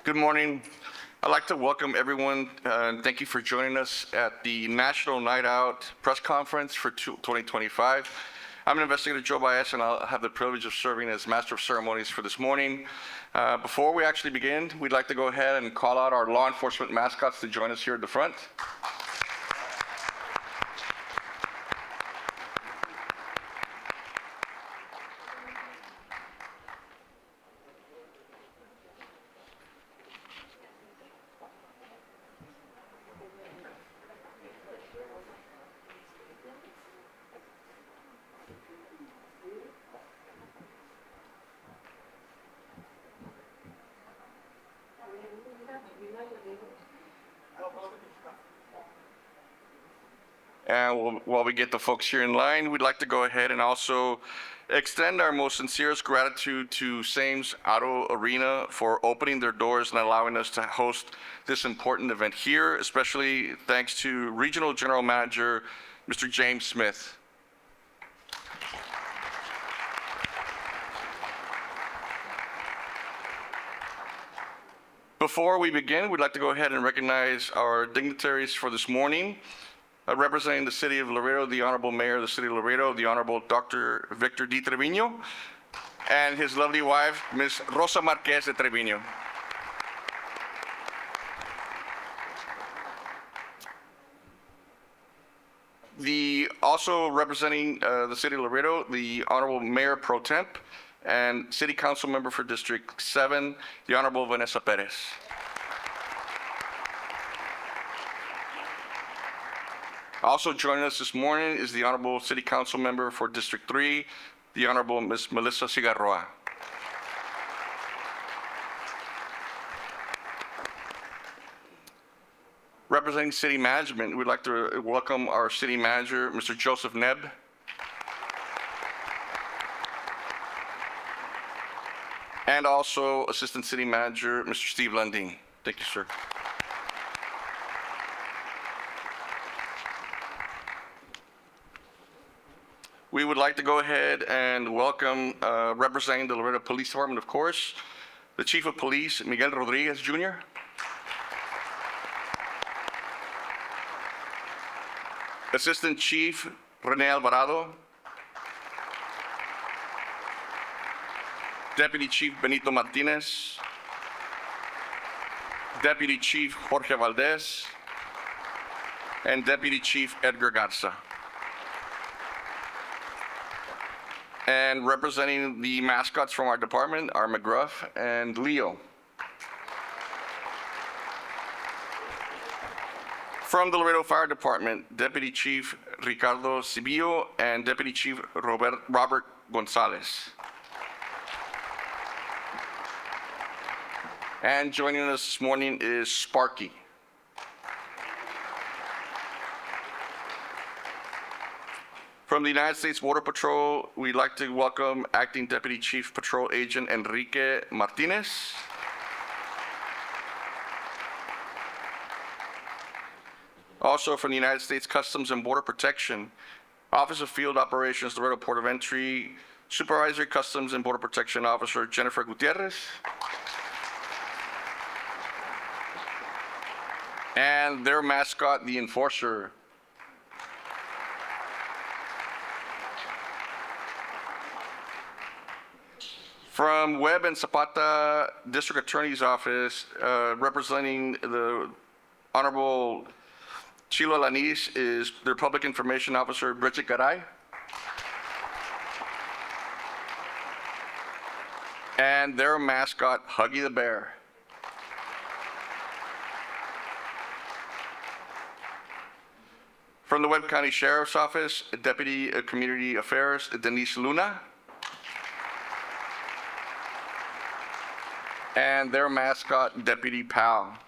Good morning. I'd like to welcome everyone and thank you for joining us at the National Night Out Press Conference for 2025. I'm Investigator Joe Baez, and I'll have the privilege of serving as Master of Ceremonies for this morning. Before we actually begin, we'd like to go ahead and call out our law enforcement mascots to join us here at the front. And while we get the folks here in line, we'd like to go ahead and also extend our most sincerest gratitude to Sames Auto Arena for opening their doors and allowing us to host this important event here, especially thanks to Regional General Manager, Mr. James Smith. Before we begin, we'd like to go ahead and recognize our dignitaries for this morning. Representing the City of Laredo, the Honorable Mayor of the City of Laredo, the Honorable Dr. Victor D. Trevino, and his lovely wife, Ms. Rosa Marquez de Trevino. Also representing the City of Laredo, the Honorable Mayor Pro Temp and City Council Member for District 7, the Honorable Vanessa Perez. Also joining us this morning is the Honorable City Council Member for District 3, the Honorable Ms. Melissa Cigarroa. Representing City Management, we'd like to welcome our City Manager, Mr. Joseph Nebb. And also Assistant City Manager, Mr. Steve Lundin. Thank you, sir. We would like to go ahead and welcome, representing the Laredo Police Department, of course, the Chief of Police, Miguel Rodriguez, Jr., Assistant Chief Rene Alvarado, Deputy Chief Benito Martinez, Deputy Chief Jorge Valdez, and Deputy Chief Edgar Garza. And representing the mascots from our department are McGruff and Leo. From the Laredo Fire Department, Deputy Chief Ricardo Cibillo and Deputy Chief Robert Gonzalez. And joining us this morning is Sparky. From the United States Border Patrol, we'd like to welcome Acting Deputy Chief Patrol Agent Enrique Martinez. Also from the United States Customs and Border Protection, Office of Field Operations, Laredo Port of Entry, Supervisory Customs and Border Protection Officer Jennifer Gutierrez. And their mascot, the Enforcer. From Webb and Zapata District Attorney's Office, representing the Honorable Chilo Alanis is their Public Information Officer, Bridget Garay. And their mascot, Huggy the Bear. From the Webb County Sheriff's Office, Deputy Community Affairs, Denise Luna. And their mascot, Deputy Pal.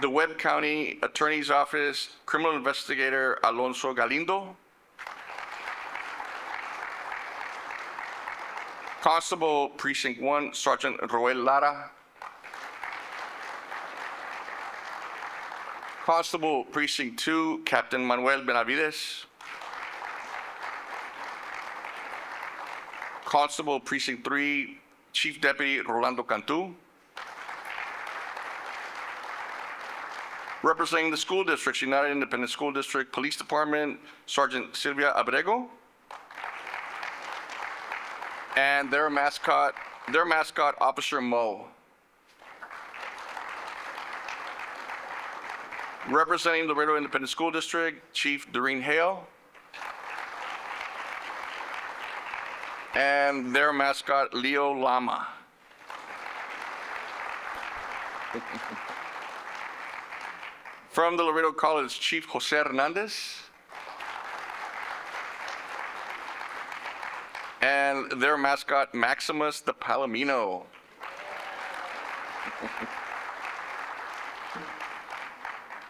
The Webb County Attorney's Office, Criminal Investigator Alonso Galindo. Constable Precinct 1, Sergeant Roel Lara. Constable Precinct 2, Captain Manuel Benavides. Constable Precinct 3, Chief Deputy Rolando Cantu. Representing the school districts, United Independent School District Police Department, Sergeant Silvia Abrego. And their mascot, Officer Mo. Representing the Laredo Independent School District, Chief Doreen Hale. And their mascot, Leo Lama. From the Laredo College, Chief Jose Hernandez. And their mascot, Maximus the Palomino.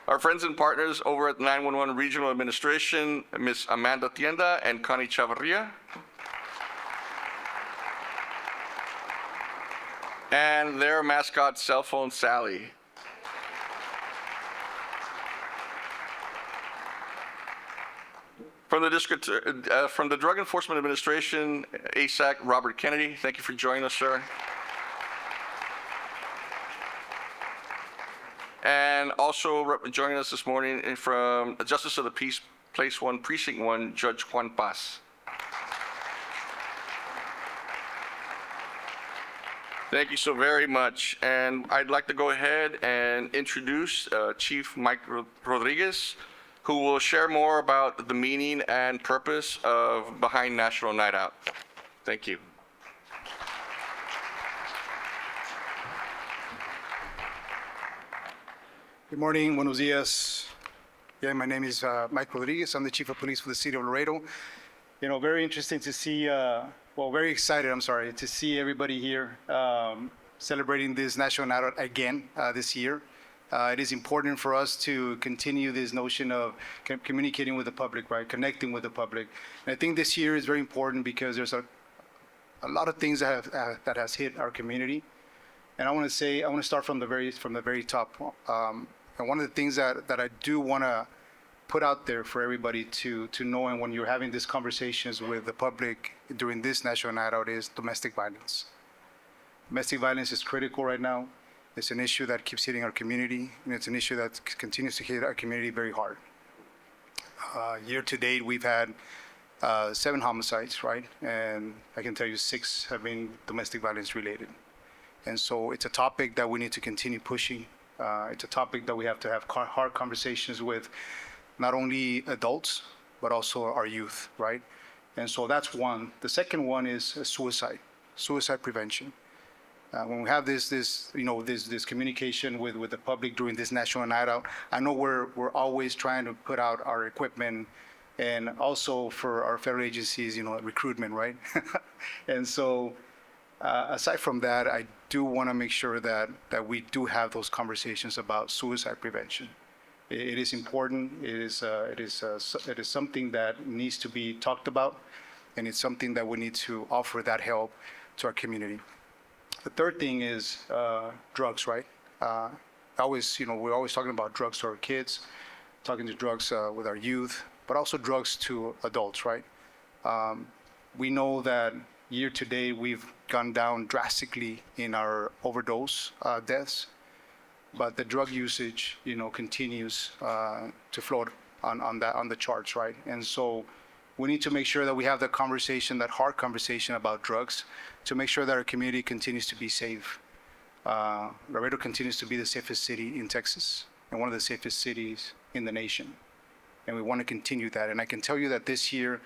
Our friends and partners over at 911 Regional Administration, Ms. Amanda Tienda and Connie Chavarria. And their mascot, Cell Phone Sally. From the Drug Enforcement Administration, ASAC, Robert Kennedy. Thank you for joining us, sir. And also joining us this morning from Justice of the Peace, Place 1, Precinct 1, Judge Juan Paz. Thank you so very much. And I'd like to go ahead and introduce Chief Mike Rodriguez, who will share more about the meaning and purpose of Behind National Night Out. Thank you. Good morning, buenos dias. Yeah, my name is Mike Rodriguez. I'm the Chief of Police for the City of Laredo. You know, very interesting to see, very excited, to see everybody here celebrating this National Night Out again this year. It is important for us to continue this notion of communicating with the public, right? Connecting with the public. And I think this year is very important because there's a lot of things that has hit our community. And I want to start from the very top. And one of the things that I do want to put out there for everybody to know, and when you're having these conversations with the public during this National Night Out, is domestic violence. Domestic violence is critical right now. It's an issue that keeps hitting our community, and it's an issue that continues to hit our community very hard. Year to date, we've had 7 homicides, right? And I can tell you 6 have been domestic violence related. And so it's a topic that we need to continue pushing. It's a topic that we have to have hard conversations with not only adults, but also our youth, right? And so that's one. The second one is suicide prevention. When we have this communication with the public during this National Night Out, I know we're always trying to put out our equipment, and also for our federal agencies, recruitment, right? And so aside from that, I do want to make sure that we do have those conversations about suicide prevention. It is important. It is something that needs to be talked about, and it's something that we need to offer that help to our community. The third thing is drugs, right? We're always talking about drugs to our kids, talking to drugs with our youth, but also drugs to adults, right? We know that year to date we've gone down drastically in our overdose deaths, but the drug usage, continues to float on the charts, right? And so we need to make sure that we have the hard conversation about drugs, to make sure that our community continues to be safe. Laredo continues to be the safest city in Texas and one of the safest cities in the nation. And we want to continue that. And I can tell you that this year,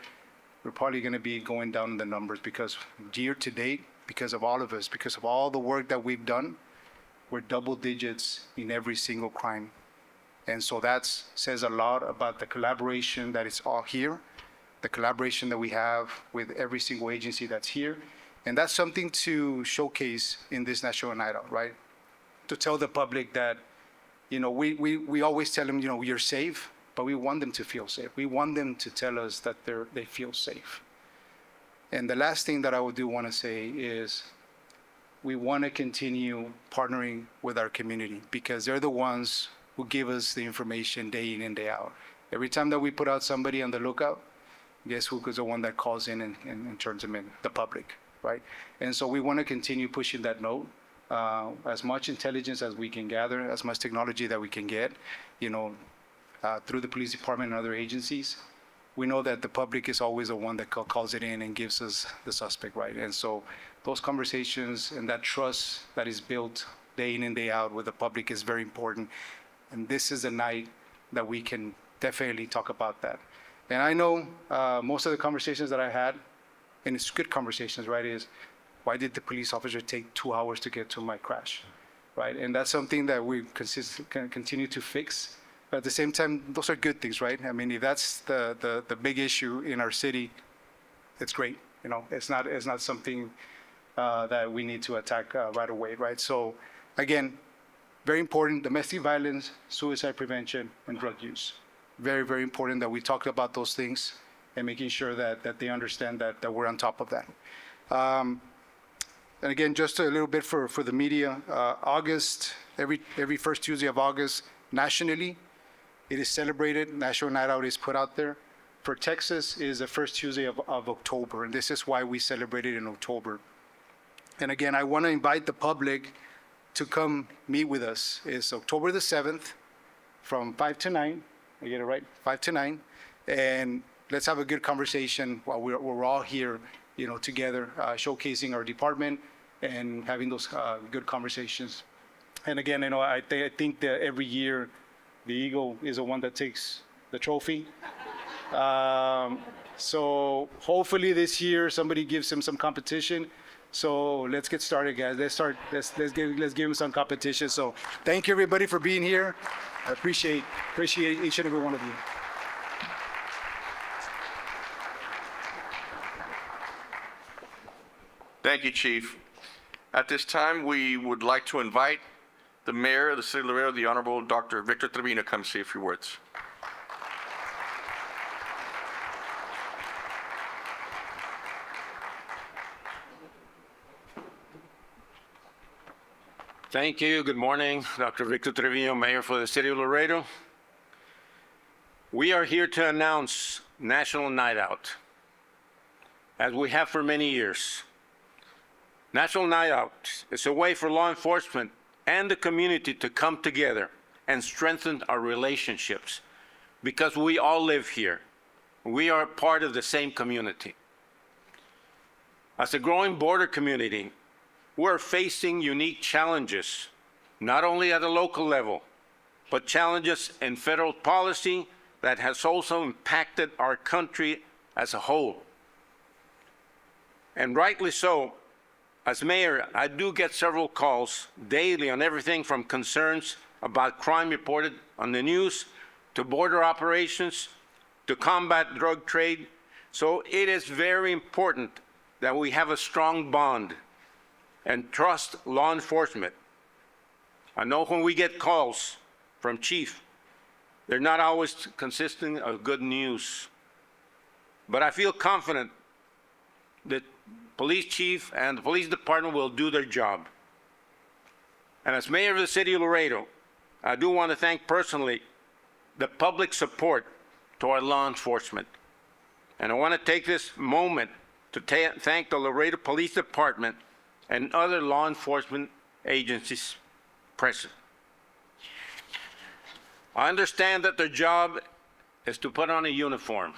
we're probably going to be going down in the numbers, because year to date, because of all of us, because of all the work that we've done, we're double digits in every single crime. And so that says a lot about the collaboration that is all here, the collaboration that we have with every single agency that's here. And that's something to showcase in this National Night Out, right? To tell the public that, we always tell them, you're safe, but we want them to feel safe. We want them to tell us that they feel safe. And the last thing that I do want to say is we want to continue partnering with our community, because they're the ones who give us the information day in and day out. Every time that we put out somebody on the lookout, guess who is the one that calls in and turns them in? The public. right? And so we want to continue pushing that note. As much intelligence as we can gather, as much technology that we can get, through the police department and other agencies. We know that the public is always the one that calls it in and gives us the suspect, right? And so those conversations and that trust that is built day in and day out with the public is very important. And this is a night that we can definitely talk about that. And I know most of the conversations that I had, and it's good conversations, right, is why did the police officer take 2 hours to get to my crash, right? And that's something that we can continue to fix. But at the same time, those are good things, right? I mean, if that's the big issue in our city, it's great. It's not something that we need to attack right away, right? So again, very important, domestic violence, suicide prevention, and drug use. Very, very important that we talk about those things and making sure that they understand that we're on top of that. And again, just a little bit for the media, August, every first Tuesday of August, nationally, it is celebrated. National Night Out is put out there. For Texas, it is the first Tuesday of October, and this is why we celebrate it in October. And again, I want to invite the public to come meet with us. It's October the 7th from 5 to 9. I get it right? 5 to 9. And let's have a good conversation while we're all here, together, showcasing our department and having those good conversations. And again, I think that every year the Eagle is the one that takes the trophy. So hopefully this year somebody gives him some competition. So let's get started, guys. Let's give him some competition. So thank you everybody for being here. I appreciate each and every one of you. Thank you, Chief. At this time, we would like to invite the Mayor of the City of Laredo, the Honorable Dr. Victor Trevino, to come say a few words. Thank you. Good morning. Dr. Victor Trevino, Mayor for the City of Laredo. We are here to announce National Night Out, as we have for many years. National Night Out is a way for law enforcement and the community to come together and strengthen our relationships, because we all live here. We are part of the same community. As a growing border community, we're facing unique challenges, not only at a local level, but challenges in federal policy that has also impacted our country as a whole. And rightly so. As mayor, I do get several calls daily on everything from concerns about crime reported on the news, to border operations, to combat drug trade. So it is very important that we have a strong bond and trust law enforcement. I know when we get calls from Chief, they're not always consistent of good news. But I feel confident that Police Chief and the Police Department will do their job. And as Mayor of the City of Laredo, I do want to thank personally the public support to our law enforcement. And I want to take this moment to thank the Laredo Police Department and other law enforcement agencies present. I understand that their job is to put on a uniform,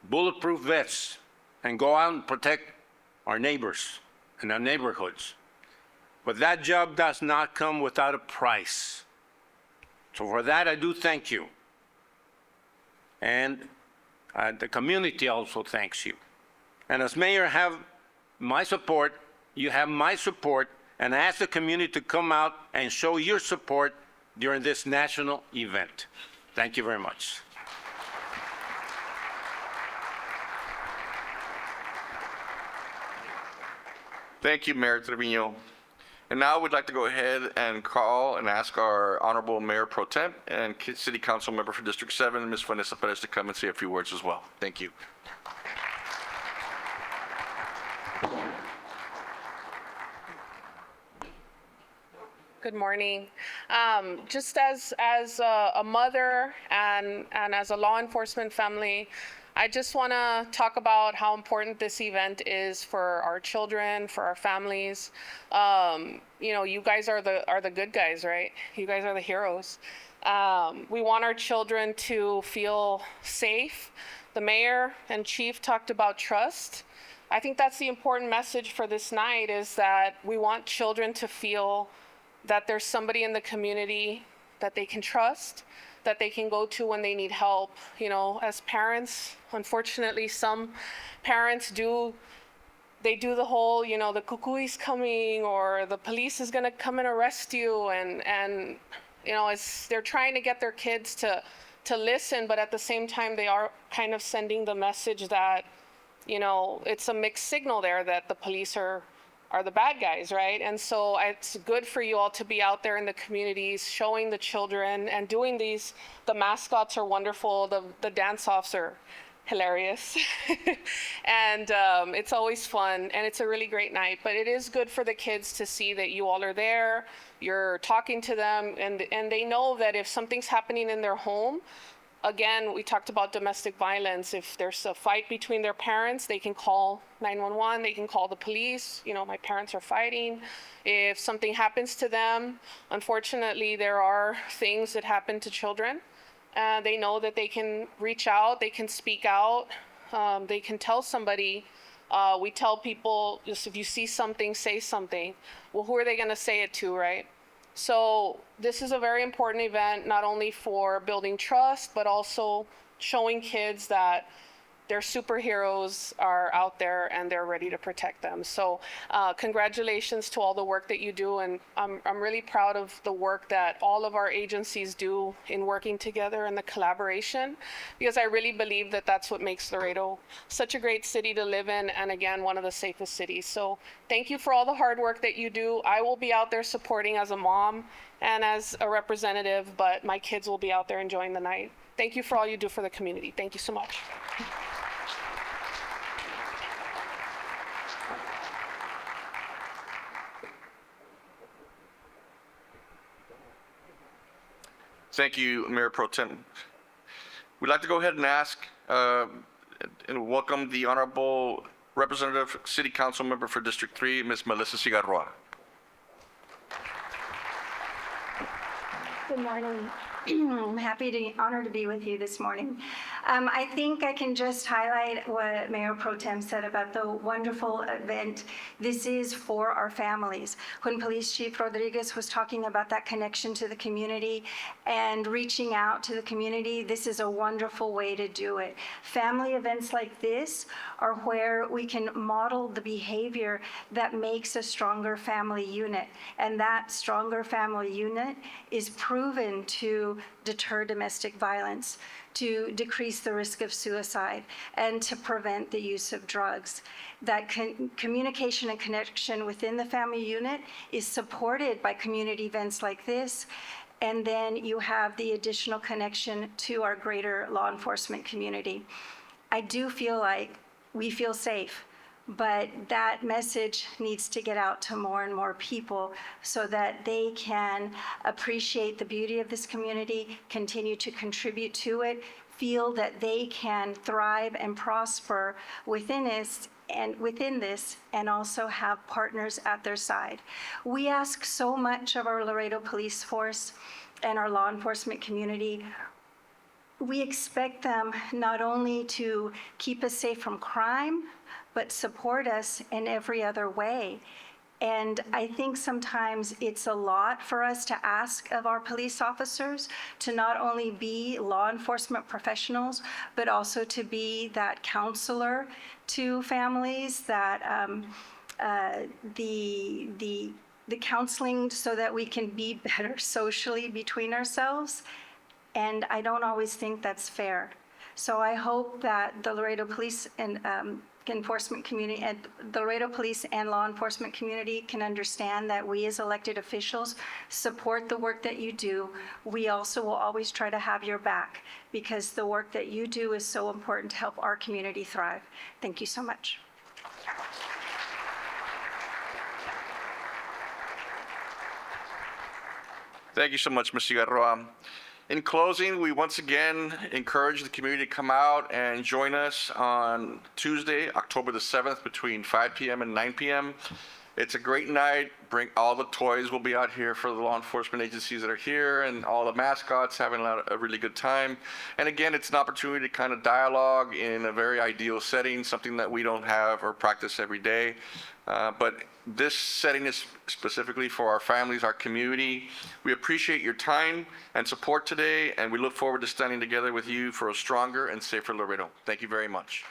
bulletproof vests, and go out and protect our neighbors and our neighborhoods. But that job does not come without a price. So for that, I do thank you. And the community also thanks you. And as mayor, have my support, you have my support, and I ask the community to come out and show your support during this national event. Thank you very much. Thank you, Mayor Trevino. And now we'd like to go ahead and call and ask our Honorable Mayor Pro Tem and City Council Member for District 7, Ms. Vanessa Perez, to come and say a few words as well. Thank you. Good morning. Just as a mother and as a law enforcement family, I just want to talk about how important this event is for our children, for our families. You guys are the good guys, right? You guys are the heroes. We want our children to feel safe. The mayor and chief talked about trust. I think that's the important message for this night, is that we want children to feel that there's somebody in the community that they can trust, that they can go to when they need help. As parents, unfortunately, some parents do the whole, the cucui's coming, or the police is gonna come and arrest you, and they're trying to get their kids to listen, but at the same time, they are kind of sending the message that, it's a mixed signal there, that the police are the bad guys, right? And so it's good for you all to be out there in the communities, showing the children and doing these. The mascots are wonderful. The dance-offs are hilarious. And it's always fun, and it's a really great night. But it is good for the kids to see that you all are there, you're talking to them, and they know that if something's happening in their home, again, we talked about domestic violence. If there's a fight between their parents, they can call 911, they can call the police. My parents are fighting. If something happens to them, unfortunately, there are things that happen to children. They know that they can reach out, they can speak out, they can tell somebody. We tell people, just if you see something, say something. Well, who are they going to say it to, right? So this is a very important event, not only for building trust, but also showing kids that their superheroes are out there and they're ready to protect them. So congratulations to all the work that you do. And I'm really proud of the work that all of our agencies do in working together and the collaboration, because I really believe that that's what makes Laredo such a great city to live in, and again, one of the safest cities. So thank you for all the hard work that you do. I will be out there supporting as a mom and as a representative, but my kids will be out there enjoying the night. Thank you for all you do for the community. Thank you so much. Thank you, Mayor Pro Tem. We'd like to go ahead and ask and welcome the Honorable Representative City Council Member for District 3, Ms. Melissa Cigarroa. Good morning. I'm honored to be with you this morning. I think I can just highlight what Mayor Pro Tem said about the wonderful event. This is for our families. When Police Chief Rodriguez was talking about that connection to the community and reaching out to the community, this is a wonderful way to do it. Family events like this are where we can model the behavior that makes a stronger family unit. And that stronger family unit is proven to deter domestic violence, to decrease the risk of suicide, and to prevent the use of drugs. That communication and connection within the family unit is supported by community events like this. And then you have the additional connection to our greater law enforcement community. I do feel like we feel safe, but that message needs to get out to more and more people so that they can appreciate the beauty of this community, continue to contribute to it, feel that they can thrive and prosper within this, and also have partners at their side. We ask so much of our Laredo Police Force and our law enforcement community. We expect them not only to keep us safe from crime, but support us in every other way. And I think sometimes it's a lot for us to ask of our police officers to not only be law enforcement professionals, but also to be that counselor to families, that the counseling so that we can be better socially between ourselves. And I don't always think that's fair. So I hope that the Laredo Police and enforcement community and the Laredo Police and law enforcement community can understand that we as elected officials support the work that you do. We also will always try to have your back because the work that you do is so important to help our community thrive. Thank you so much. Thank you so much, Ms. Figueroa. In closing, we once again encourage the community to come out and join us on Tuesday, October the 7th, between 5 p.m. and 9 p.m. It's a great night. Bring all the toys. Will be out here for the law enforcement agencies that are here, and all the mascots having a really good time. And again, it's an opportunity to kind of dialogue in a very ideal setting, something that we don't have or practice every day. But this setting is specifically for our families, our community. We appreciate your time and support today, and we look forward to standing together with you for a stronger and safer Laredo. Thank you very much.